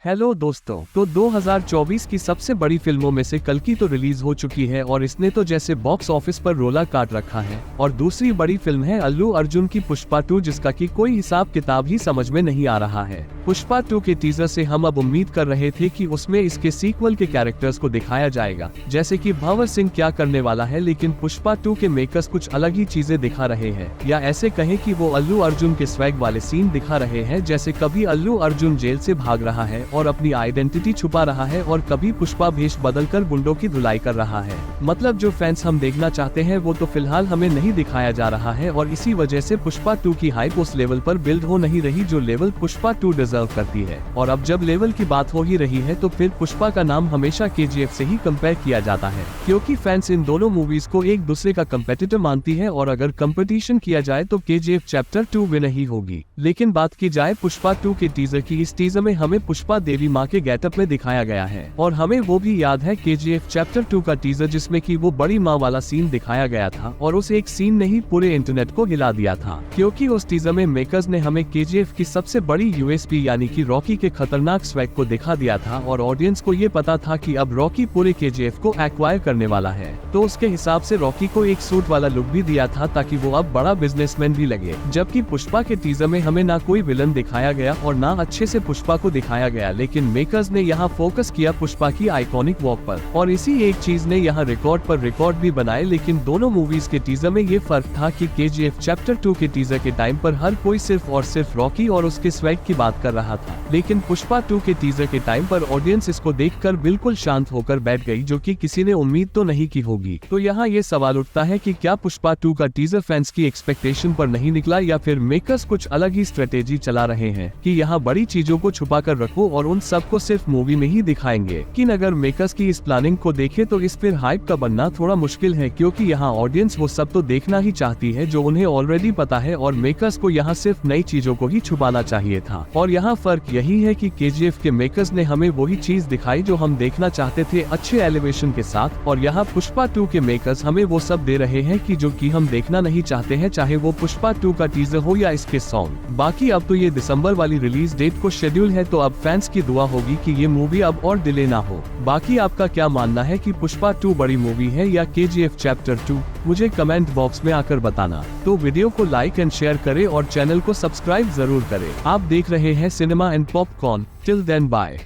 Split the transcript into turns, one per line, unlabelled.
Hello दोस्तों, तो 2024 की सबसे बड़ी फिल्मों में से कल्कि तो रिलीज हो चुकी है और इसने तो जैसे बॉक्स ऑफिस पर रोला काट रखा है। और दूसरी बड़ी फिल्म है अल्लू अर्जुन की पुष्पा 2, जिसका कि कोई हिसाब किताब ही समझ में नहीं आ रहा है। पुष्पा 2 के टीजर से हम अब उम्मीद कर रहे थे कि उसमें इसके सीक्वल के कैरेक्टर्स को दिखाया जाएगा, जैसे कि भंवर सिंह क्या करने वाला है, लेकिन पुष्पा 2 के मेकर्स कुछ अलग ही चीजें दिखा रहे हैं, या ऐसे कहें कि वो अल्लू अर्जुन के स्वैग वाले सीन दिखा रहे हैं, जैसे कभी अल्लू अर्जुन जेल से भाग रहा है और अपनी आइडेंटिटी छुपा रहा है और कभी पुष्पा भेष बदलकर गुंडों की धुलाई कर रहा है। मतलब जो फैंस हम देखना चाहते हैं वो तो फिलहाल हमें नहीं दिखाया जा रहा है, और इसी वजह से पुष्पा 2 की हाइप उस लेवल पर बिल्ड हो नहीं रही जो लेवल पुष्पा 2 डिजर्व करती है। और अब जब लेवल की बात हो ही रही है तो फिर पुष्पा का नाम हमेशा KGF से ही कंपेयर किया जाता है, क्योंकि फैंस इन दोनों मूवीज को एक दूसरे का कंपेटिटर मानती है, और अगर कंपटीशन किया जाए तो KGF चैप्टर 2 विनर ही होगी। लेकिन बात की जाए पुष्पा 2 के टीजर की, इस टीजर में हमें पुष्पा देवी माँ के गेटअप में दिखाया गया है, और हमें वो भी याद है KGF चैप्टर 2 का टीजर जिसमें कि वो बड़ी माँ वाला सीन दिखाया गया था, और उस एक सीन ने ही पूरे इंटरनेट को हिला दिया था, क्योंकि उस टीजर में मेकर्स ने हमें KGF की सबसे बड़ी USP यानी कि रॉकी के खतरनाक स्वैग को दिखा दिया था, और ऑडियंस को ये पता था कि अब रॉकी पूरे KGF को एक्वायर करने वाला है, तो उसके हिसाब से रॉकी को एक सूट वाला लुक भी दिया था ताकि वो अब बड़ा बिजनेसमैन भी लगे। जबकि पुष्पा के टीजर में हमें ना कोई विलन दिखाया गया और ना अच्छे से पुष्पा को दिखाया गया, लेकिन मेकर्स ने यहाँ फोकस किया पुष्पा की आइकॉनिक वॉक पर, और इसी एक चीज ने यहाँ रिकॉर्ड पर रिकॉर्ड भी बनाए। लेकिन दोनों मूवीज के टीजर में ये फर्क था कि KGF चैप्टर 2 के टीजर के टाइम पर हर कोई सिर्फ और सिर्फ रॉकी और उसके स्वैग की बात कर रहा था, लेकिन पुष्पा 2 के टीजर के टाइम पर ऑडियंस इसको देखकर बिल्कुल शांत होकर बैठ गई, जो कि किसी ने उम्मीद तो नहीं की होगी। तो यहाँ ये सवाल उठता है कि क्या पुष्पा 2 का टीजर फैंस की एक्सपेक्टेशन पर नहीं निकला, या फिर मेकर्स कुछ अलग ही स्ट्रेटेजी चला रहे हैं कि यहाँ बड़ी चीजों को छुपा कर रखो और उन सबको सिर्फ मूवी में ही दिखाएंगे। लेकिन अगर मेकर्स की इस प्लानिंग को देखे तो इस फिर हाइप का बनना थोड़ा मुश्किल है, क्योंकि यहाँ ऑडियंस वो सब तो देखना ही चाहती है जो उन्हें ऑलरेडी पता है, और मेकर्स को यहाँ सिर्फ नई चीजों को ही छुपाना चाहिए था। और यहाँ फर्क यही है कि KGF के मेकर्स ने हमें वही चीज दिखाई जो हम देखना चाहते थे, अच्छे एलिवेशन के साथ, और यहाँ पुष्पा 2 के मेकर्स हमें वो सब दे रहे हैं कि जो कि हम देखना नहीं चाहते हैं, चाहे वो पुष्पा 2 का टीजर हो या इसके सॉन्ग। बाकी अब तो ये दिसंबर वाली रिलीज डेट को शेड्यूल है, तो अब फैंस की दुआ होगी कि ये मूवी अब और डिले ना हो। बाकी आपका क्या मानना है कि पुष्पा 2 बड़ी मूवी है या KGF चैप्टर 2, मुझे कमेंट बॉक्स में आकर बताना। तो वीडियो को लाइक एंड शेयर करें और चैनल को सब्सक्राइब जरूर करें। आप देख रहे हैं cinema and popcorn. Till then bye.